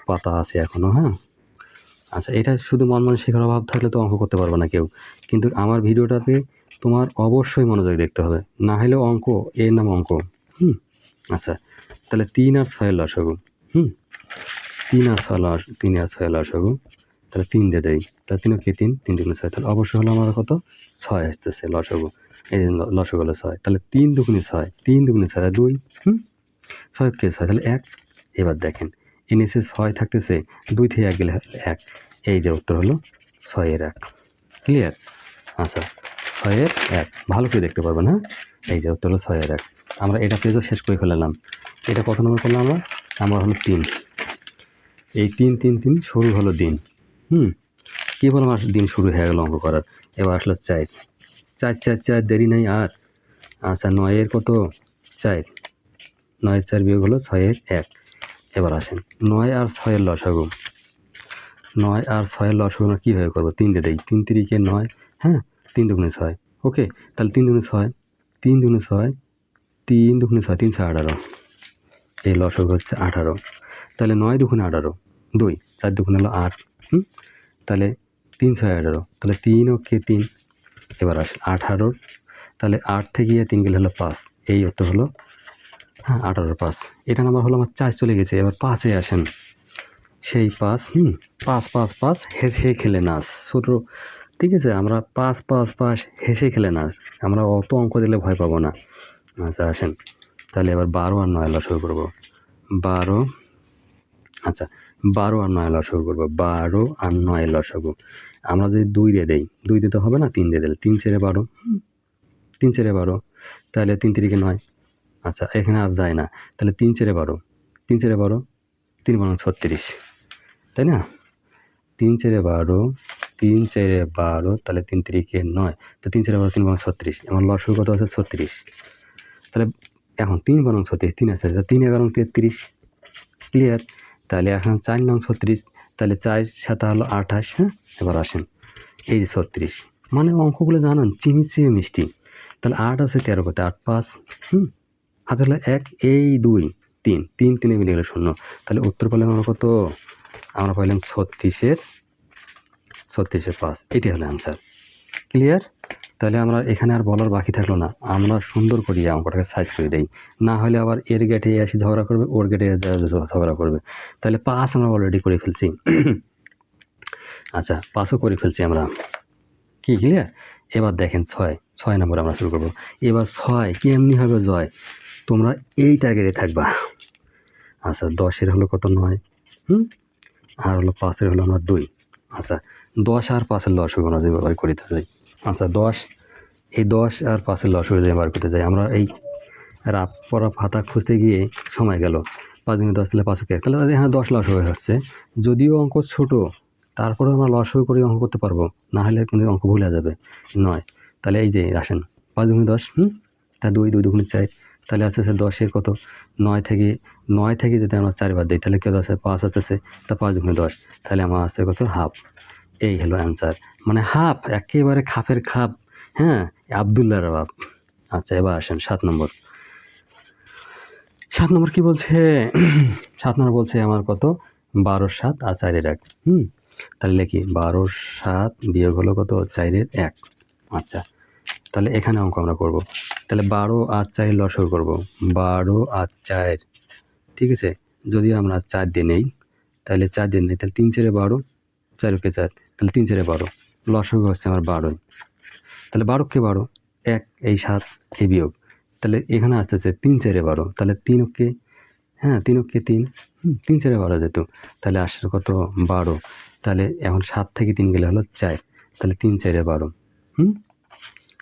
পাতা আছে এখনও, হ্যাঁ। আচ্ছা এটা শুধু মন শেখার অভাব থাকলে তো অঙ্ক করতে পারবে না কেউ, কিন্তু আমার ভিডিওটাতে তোমার অবশ্যই মনোযোগ দেখতে হবে, না হলেও অঙ্ক এর নাম অঙ্ক, আচ্ছা তাহলে 3 আর 6-এর লসাগু, 3 আর 6 লসাগু, তাহলে 3 দিয়ে দেয়, তাহলে 3 কি 3 3 2 6, তাহলে অবশ্যই হলো আমার কত 6 আসতেছে লসাগু, এই লসাগু হলো 6, তাহলে 3 2 6, 3 2 6 2, 6 কে 6, তাহলে 1। এবার দেখেন এর নিচে 6 থাকতেছে, 2 থেকে 1 গেলে 1, এই যে উত্তর হলো 6-এর 1। ক্লিয়ার? আচ্ছা 6-এর 1 ভালো করে দেখতে পারবেন, হ্যাঁ, এই যে উত্তর হলো 6-এর 1। আমরা এটা পেজও শেষ করে ফেলাম। এটা কত নম্বর করলাম আমরা হলো 3, এই 3 3 3 শুরু হলো দিন, কেবল আমার দিন শুরু হয়ে গেল অঙ্ক করার। এবার আসলো 4 4 4 4 দেরি নেই আর। আচ্ছা 9 এর কত 4, 9 4 বিয়োগ হলো 6 এর 1। এবার আসেন 9 আর 6 এর লসাগু, 9 আর 6 এর লসাগু আমরা কীভাবে করবো? 3 দিয়ে দেই, 3 3 কে 9, হ্যাঁ 3 দুগুণে 6, ওকে। তাহলে 3 দুগুণে 6, 3 দুগুণে 6, 3 দুগুণে 6, 3 6 18, এই লসাগু হচ্ছে 18। তাহলে 9 দুগুণে 18, 2, 4 দুগুণে হলো 8, তাহলে 3 6 18, তাহলে 3 ও কে 3। এবার আসে 18, তাহলে 8 থেকে 3 গেলে হলো 5, এই উত্তর হলো, হ্যাঁ 18 5। এটা নাম্বার হলো আমার 4 চলে গেছে। এবার 5-এ আসেন, সেই 5, 5 5 5 হেসে খেলে নাচ ছোটো, ঠিক আছে। আমরা 5 5 5 হেসে খেলে নাচ, আমরা অত অঙ্ক দিলে ভয় পাবো না। আচ্ছা আসেন তাহলে এবার 12 আর 9 লসাগু করবো। 12, আচ্ছা 12 আর 9 লসাগু করবো। 12 আর 9 লসাগু আমরা যদি 2 দিয়ে দেই, 2 দিতে হবে না, 3 দিয়ে দিলে 3 4 12, 3 4 12, তাহলে 3 3 কে 9। আচ্ছা এখানে আর যায় না, তাহলে 3 4 12, 3 4 12, 3 12 36, তাই না? 3 4 12, 3 4 12, তাহলে 3 3 কে 9, তো 3 4 12, 3 12 36, আমার লসাগু কত আছে 36। তাহলে এখন 3 12 36, 3 আছে, 3 11 33, ক্লিয়ার। তাহলে এখন 4 9 36, তাহলে 4 7 হলো 28, হ্যাঁ। এবার আসেন এই যে 36, মানে অঙ্কগুলো জানান চিনি চেয়ে মিষ্টি। তাহলে 8 আছে 13 করতে 8 5, হাতে হলো 1, এই 2 3 3 3 মিলে গেলে 0। তাহলে উত্তর পেলাম আমরা কত? আমরা পাইলাম 36-এর 5। এটি হলো অ্যান্সার, ক্লিয়ার। তাহলে আমরা এখানে আর বলার বাকি থাকলো না, আমরা সুন্দর করে অঙ্কটাকে সাইজ করে দেই, না হলে আবার এর গেটে এসে ঝগড়া করবে, ওর গেটে ঝগড়া করবে। তাহলে 5 আমরা অলরেডি করে ফেলছি। আচ্ছা 5ও করে ফেলছি আমরা, কি ক্লিয়ার। এবার দেখেন 6 নম্বর আমরা শুরু করবো। এবার 6 কেমনি হবে জয়, তোমরা এই টার্গেটে থাকবা। আচ্ছা 10-এর হলো কত 9, আর হলো 5-এর হলো আমরা 2। আচ্ছা 10 আর 5-এর লসাগু আমরা যে বার করতে যাই। আচ্ছা 10, এই 10 আর 5-এর লসাগু যে বার করতে যাই, আমরা এই রাপ পরা খাতা খুঁজতে গিয়ে সময় গেল। 5 দিনে 10 তাহলে 5 1, তাহলে এখানে 10 লসাগু হচ্ছে। যদিও অঙ্ক ছোট, তারপরে আমরা লসাগু করে অঙ্ক করতে পারবো, না হলে কিন্তু অঙ্ক ভুলে যাবে। 9, তাহলে এই যে আসেন 5 দুগুণে 10, তা 2 2 দুগুণে 4, তাহলে আস্তে আস্তে 10-এর কত 9 থেকে যদি আমরা 4 বার দিই, তাহলে কত আছে 5 আসতেছে, তা 5 দুগুণে 10, তাহলে আমার আসছে কত হাফ। এই হলো অ্যান্সার, মানে হাফ, একেবারে খাপের খাপ, হ্যাঁ আবদুল্লাহর বাপ। আচ্ছা এবার আসেন 7 নম্বর। 7 নম্বর কি বলছে? 7 নম্বর বলছে আমার কত 12 7 আর 4-এর 1, তাহলে লিখি 12 7 বিয়োগ হলো কত 4-এর 1। আচ্ছা তাহলে এখানে অঙ্ক আমরা করব, তাহলে 12 আর 4 লসাগু করব। 12 আর 4, ঠিক আছে। যদি আমরা 4 দিয়ে নেই, তাহলে 4 দিয়ে নেই, তাহলে 3 4 12, 4 কে 4, তাহলে 3 4 12, লসাগু হচ্ছে আমার 12। তাহলে 12 কে 12, 1 এই 7 এই বিয়োগ, তাহলে এখানে আসতেছে 3 4 12, তাহলে 3 কে, হ্যাঁ 3 কে 3, 3 4 12 যেত, তাহলে আসছে কত 12। তাহলে এখন 7 থেকে 3 গেলে হলো 4, তাহলে 3 4 12,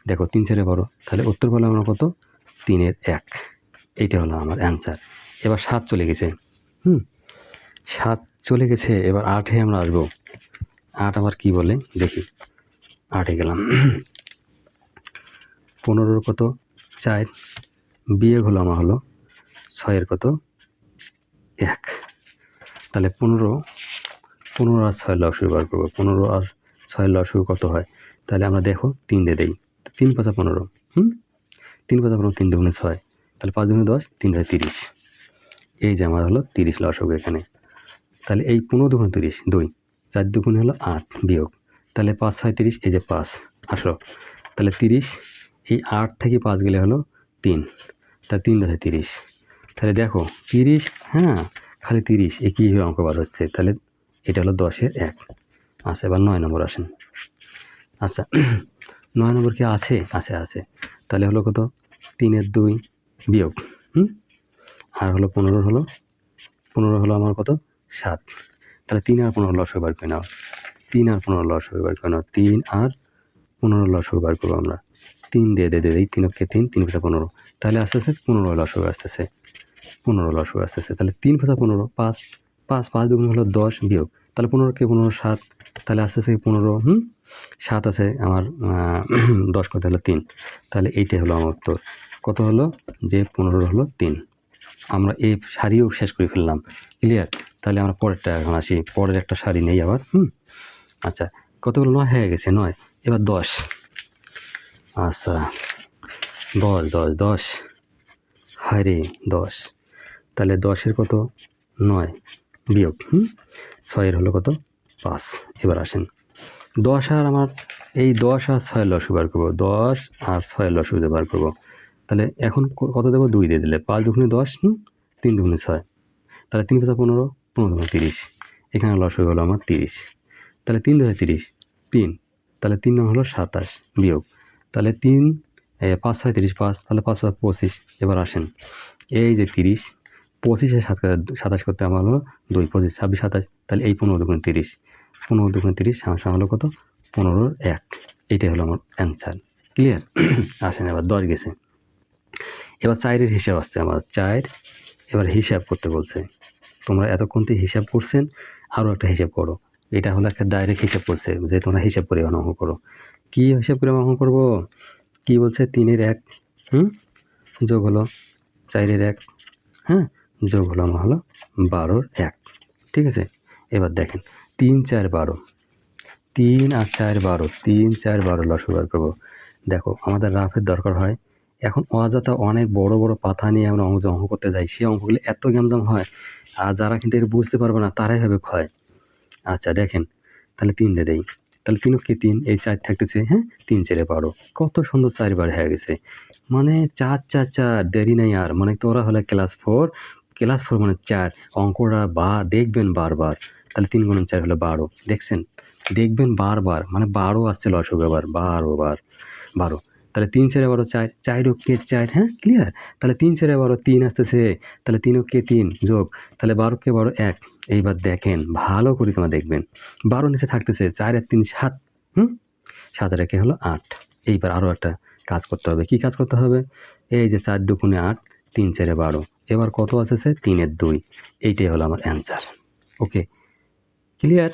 দেখো 3 4 12, তাহলে উত্তর পেলাম আমরা কত 3-এর 1। এইটা হলো আমার অ্যান্সার। এবার 7 চলে গেছে, 7 চলে গেছে। এবার 8-এ আমরা আসবো। 8 আবার কি বলে দেখি, 8-এ গেলাম। 15-এর কত 4 বিয়োগ হলো আমার হলো 6-এর কত 1, তাহলে 15 আর 6 লসাগু বার করবো। 15 আর 6 লসাগু কত হয়, তাহলে আমরা দেখো 3 দিয়ে দেই, 3 5 15, 3 5 15, 3 দুগুণে 6, তাহলে 5 দুগুণে 10, 3 30। এই যে আমার হলো 30 লসাগু এখানে। তাহলে এই 15 দুগুণে 30, 2, 4 দুগুণে হলো 8 বিয়োগ, তাহলে 5 6 30, এই যে 5 আসলো, তাহলে 30, এই 8 থেকে 5 গেলে হলো 3, তাহলে 3 10 30, তাহলে দেখো 30, হ্যাঁ খালি 30, এ কীভাবে অঙ্ক বার হচ্ছে, তাহলে এটা হলো 10-এর 1। আচ্ছা এবার 9 নম্বর আসেন। আচ্ছা 9 নম্বর কি আছে? আছে, তাহলে হলো কত 3-এর 2 বিয়োগ, আর হলো 15 হলো আমার কত 7, তাহলে 3 আর 15 লসাগু বার করে নাও। 3 আর 15 লসাগু বার করে নাও। 3 আর 15 লসাগু বার করবো আমরা। 3 দিয়ে 3 কে 3, 3 5 15, তাহলে আস্তে আস্তে 15 লসাগু আসতেছে, 15 লসাগু আসতেছে। তাহলে 3 5 15, 5 5 5 দুগুণ হলো 10 বিয়োগ, তাহলে 15 কে 15 7, তাহলে আস্তে আস্তে 15 7 আছে আমার 10 কত হলো 3, তাহলে এইটাই হলো আমার উত্তর। কত হলো যে 15 হলো 3। আমরা এই সারিও শেষ করে ফেললাম। ক্লিয়ার? তাহলে আমরা পরেরটা এখন আসি, পরের একটা সারি নেই আবার। আচ্ছা, কতগুলো 9 হয়ে গেছে 9, এবার 10। আচ্ছা 10 10 10, হায় রে 10, তাহলে 10-এর কত 9 বিয়োগ 6-এর হলো কত 5। এবার আসেন 10 আর আমার এই 10 আর 6 লসগু বার করবো, 10 আর 6 লসগু বার করবো। তাহলে এখন কত দেবো, 2 দিয়ে দিলে 5 দুগুণে 10, 3 দুগুণে 6, তাহলে 3 5 15, 15 দুগুণে 30, এখানে লসগু হলো আমার 30। তাহলে 3 2 30, 3, তাহলে 3 হলো 27 বিয়োগ, তাহলে 3 5 6 30, 5, তাহলে 5 5 25। এবার আসেন এই যে 30, 25 27 করতে আমার হলো 2 25 26 27, তাহলে এই 15 দুগুণে 30, 15 দুগুণে 30 সমান হলো কত 15-র 1। এইটাই হলো আমার অ্যান্সার। ক্লিয়ার? আসেন এবার 10 গেছে, এবার 4-এর হিসাব আসছে আমার 4। এবার হিসাব করতে বলছে, তোমরা এতক্ষণ তো হিসাব করছেন, আরও একটা হিসাব করো। এটা হলো একটা ডাইরেক্ট হিসাব করছে যে তোমরা হিসাব করে অঙ্ক করো। কি হিসাব করে অঙ্ক করবো, কি বলছে 3-এর 1 যোগ হলো 4-এর 1 যোগ হলো আমার হলো 12-র 1। ঠিক আছে? এবার দেখেন 3 4 12, 3 আর 4 12, 3 4 12 লসগু বার করবো। দেখো আমাদের রাফের দরকার হয়, এখন অযথা অনেক বড় বড় পাথা নিয়ে আমরা অঙ্ক করতে যাই, সেই অঙ্কগুলি এত গ্যামজাম হয়, আর যারা কিন্তু এটা বুঝতে পারবে না তারাই হবে ক্ষয়। আচ্ছা দেখেন, তাহলে 3 দিয়ে দেই, তাহলে 3 কে 3, এই 4 থাকতেছে 3 4 12, কত সুন্দর 4 বার হয়ে গেছে। মানে 4 4 4, দেরি নাই আর। মানে তোরা হলে ক্লাস 4, ক্লাস 4 মানে 4, অঙ্কটা দেখবেন বারবার। তাহলে 3 গুণন 4 হলো 12, দেখছেন? দেখবেন বারবার, মানে 12 আসছে লসগু আবার 12 বার 12। তাহলে 3 4 12 4, 4 কে 4, ক্লিয়ার? তাহলে 3 4 12 3 আসতেছে, তাহলে 3 কে 3 যোগ, তাহলে 12 কে 12 1। এইবার দেখেন ভালো করে তোমরা দেখবেন, 12 নিচে থাকতেছে 4 আর 3 7, 7 আর 1 হলো 8। এইবার আরও একটা কাজ করতে হবে। কি কাজ করতে হবে? এই যে 4 দুগুণে 8, 3 4 12, এবার কত আসছে 3-এর 2। এইটাই হলো আমার অ্যান্সার। ওকে, ক্লিয়ার?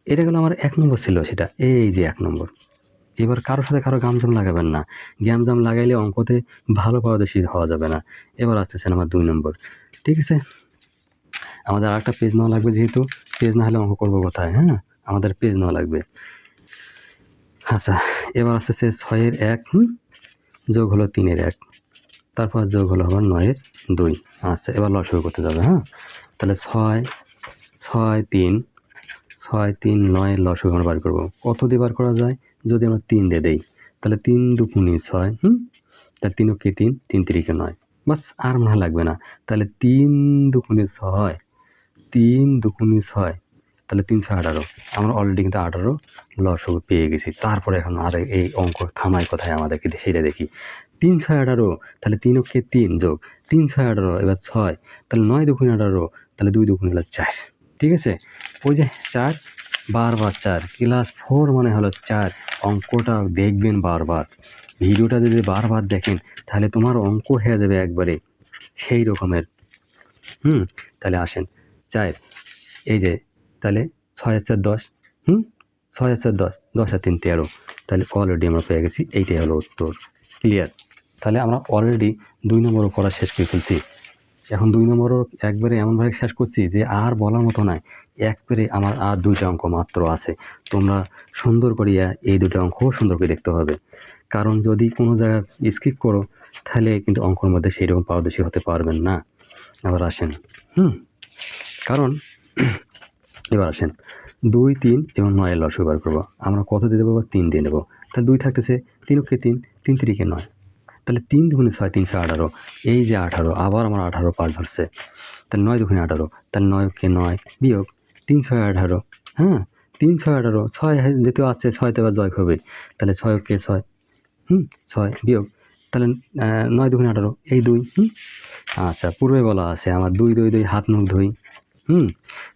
এটা গেলো আমার 1 নম্বর ছিল, সেটা এই যে 1 নম্বর। এবার কারোর সাথে কারো গ্যামজাম লাগাবেন না, গ্যামজাম লাগাইলে অঙ্কতে ভালো পারদর্শী হওয়া যাবে না। এবার আসতেছে আমার 2 নম্বর। ঠিক আছে, আমাদের আরেকটা পেজ নেওয়া লাগবে, যেহেতু পেজ না হলে অঙ্ক করবো কোথায়? আমাদের পেজ নেওয়া লাগবে। আচ্ছা, এবার আসতেছে 6-এর 1 যোগ হলো 3-এর 1, তারপর যোগ হলো আমার 9-এর 2। আচ্ছা, এবার লসগু করতে যাবে। তাহলে 6 6 3 6 3 9 লসগু আমরা বার করবো। কত দিয়ে বার করা যায়? যদি আমরা 3 দিয়ে দেই, তাহলে 3 দুগুণে 6, তাহলে 3 কে 3, 3 3 9, বাস আর মনে লাগবে না। তাহলে 3 দুগুণে 6, 3 দুগুণে 6, তাহলে 3 6 18। আমরা অলরেডি কিন্তু 18 লসগু পেয়ে গেছি। তারপরে এখন আর এই অঙ্ক থামাই কোথায় আমাদেরকে সেটা দেখি। 3 6 18, তাহলে 3 কে 3 যোগ 3 6 18, এবার 6, তাহলে 9 দুগুণে 18, তাহলে 2 দুগুণে হলো 4। ঠিক আছে, ওই যে 4 বারবার 4, ক্লাস 4 মানে হলো 4। অঙ্কটা দেখবেন বারবার, ভিডিওটা যদি বারবার দেখেন তাহলে তোমার অঙ্ক হয়ে যাবে একবারে সেই রকমের। তাহলে আসেন 4, এই যে তাহলে 6 আর 4 10, 6 আর 4 10, 10 আর 3 13, তাহলে অলরেডি আমরা পেয়ে গেছি। এইটাই হলো উত্তর। ক্লিয়ার? তাহলে আমরা অলরেডি 2 নম্বরও পড়া শেষ করে ফেলছি। এখন 2 নম্বরও একবারে এমনভাবে শেষ করছি যে আর বলার মতো নয়। একবারে আমার আর 2টা অঙ্ক মাত্র আছে। তোমরা সুন্দর করিয়া এই 2টা অঙ্কও সুন্দর করে দেখতে হবে, কারণ যদি কোনো জায়গায় স্কিপ করো তাহলে কিন্তু অঙ্কর মধ্যে সেইরকম পারদর্শী হতে পারবেন না। আবার আসেন, কারণ এবার আসেন 2 3 এবং 9 লসগু বার করবো। আমরা কত দিয়ে দেবো? 3 দিয়ে নেবো। তাহলে 2 থাকতেছে, 3 কে 3, 3 3 9, তাহলে 3 দুগুণে 6, 3 6 18, এই যে 18, আবার আমার 18 5 ধরছে, তাহলে 9 দুগুণে 18, তাহলে 9 কে 9 বিয়োগ 3 6 18, 3 6 18, 6 যেহেতু আছে 6তে আবার জয় হবে, তাহলে 6 কে 6, 6 বিয়োগ, তাহলে 9 দুগুণে 18, এই 2। আচ্ছা, পূর্বে বলা আছে আমার 2 2 2 হাত মুখ ধুই।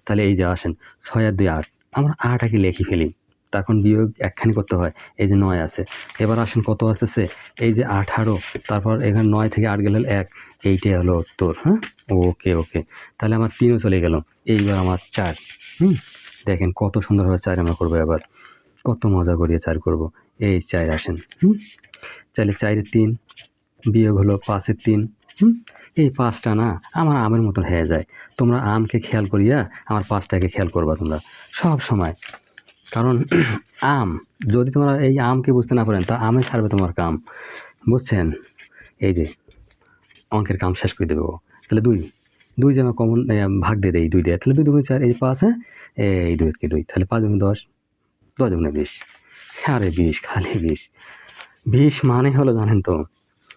তাহলে এই যে আসেন 6 আর 2 8, আমরা 8 আগে লিখে ফেলি, তখন বিয়োগ একখানি করতে হয়। এই যে 9 আছে, এবার আসেন কত আসতেছে? এই যে 18, তারপর এখানে 9 থেকে 8 গেলে 1, এইটাই হলো উত্তর। ওকে, তাহলে আমার 3ও চলে গেল। এইবার আমার 4, দেখেন কত সুন্দরভাবে 4 আমরা করবো এবার। কত মজা করিয়ে 4 করব। এই 4 আসেন। চাইলে 4 এর 3 বিয়োগ হলো 5 এর 3। এই 5টা না আমার আমের মতন হয়ে যায়। তোমরা আমকে খেয়াল করিয়া আমার 5টাকে খেয়াল করবা তোমরা সব সময়। কারণ আম যদি তোমরা এই আমকে বুঝতে না পারেন তা আমে ছাড়বে তোমার কাম, বুঝছেন? এই যে অঙ্কের কাম শেষ করে দেবো। তাহলে 2 যে আমরা কমন ভাগ দিয়ে দেই 2 দিয়ে, তাহলে 2 2 4 এই 5, হ্যাঁ এই 2 কে 2, তাহলে 5 2 10, 10 2 20। আরে 20 খালি 20 মানে হলো জানেন তো,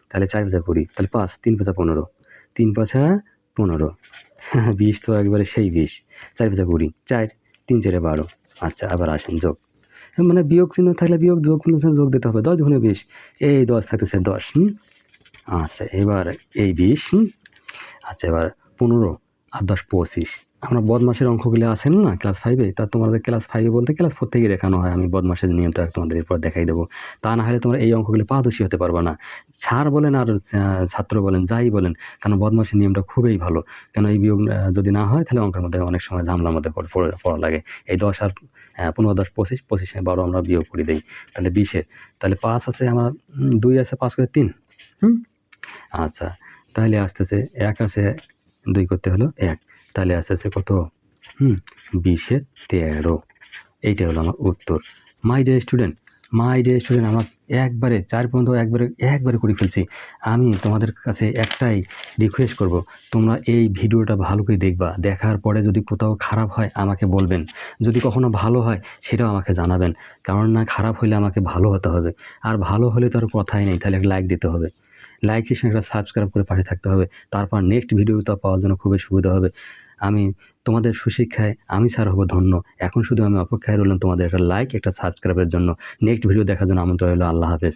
তাহলে 4 5 20, তাহলে 5 3 5 15, 3 5 15, 20 তো একবারে সেই 20, 4 5 20, 4 3 4 12। আচ্ছা আবার আসেন যোগ, মানে বিয়োগ চিহ্ন থাকলে বিয়োগ, যোগ চিহ্ন যোগ দিতে হবে। 10 2 20, এই 10 থাকতেছে 10। আচ্ছা এবার এই 20, আচ্ছা এবার 15 আর 10 25। আমরা বদমাশের অঙ্কগুলো আছেন না ক্লাস 5-এ, তা তোমাদের ক্লাস 5-এ বলতে ক্লাস 4 থেকেই দেখানো হয়। আমি বদমাশের নিয়মটা তোমাদের এরপর দেখাই দেবো। তা না হলে তোমরা এই অঙ্কগুলো পারদর্শী হতে পারবে না। স্যার বলেন আর ছাত্র বলেন যাই বলেন, কারণ বদমাশের নিয়মটা খুবই ভালো। কেন এই বিয়োগ যদি না হয় তাহলে অঙ্কের মধ্যে অনেক সময় ঝামেলার মধ্যে পড়া লাগে। এই 10 আর 15 10 25, 25 12 আমরা বিয়োগ করে দিই, তাহলে 20-এর, তাহলে 5 আছে আমার, 2 আছে 5 করে 3। আচ্ছা তাহলে আসতেছে 1 আছে 2 করতে হলো 1, তাহলে আসতেছে কত? 20-এর 13। এইটা হলো আমার উত্তর। মাই ডিয়ার স্টুডেন্ট, আমার একবারে 4 পর্যন্ত একবারে করে ফেলছি। আমি তোমাদের কাছে একটাই রিকোয়েস্ট করব, তোমরা এই ভিডিওটা ভালো করে দেখবা। দেখার পরে যদি কোথাও খারাপ হয় আমাকে বলবেন, যদি কখনো ভালো হয় সেটাও আমাকে জানাবেন। কারণ না খারাপ হলে আমাকে ভালো হতে হবে, আর ভালো হলে তো আর কথাই নেই, তাহলে একটা লাইক দিতে হবে। লাইকের সঙ্গে একটা সাবস্ক্রাইব করে পাশে থাকতে হবে। তারপর নেক্সট ভিডিওটা পাওয়ার জন্য খুবই সুবিধা হবে। আমি তোমাদের সুশিক্ষায় আমি স্যার হব ধন্য। এখন শুধু আমি অপেক্ষায় রইলাম তোমাদের একটা লাইক একটা সাবস্ক্রাইবের জন্য। নেক্সট ভিডিও দেখার জন্য আমন্ত্রণ রইল। আল্লাহ হাফেজ।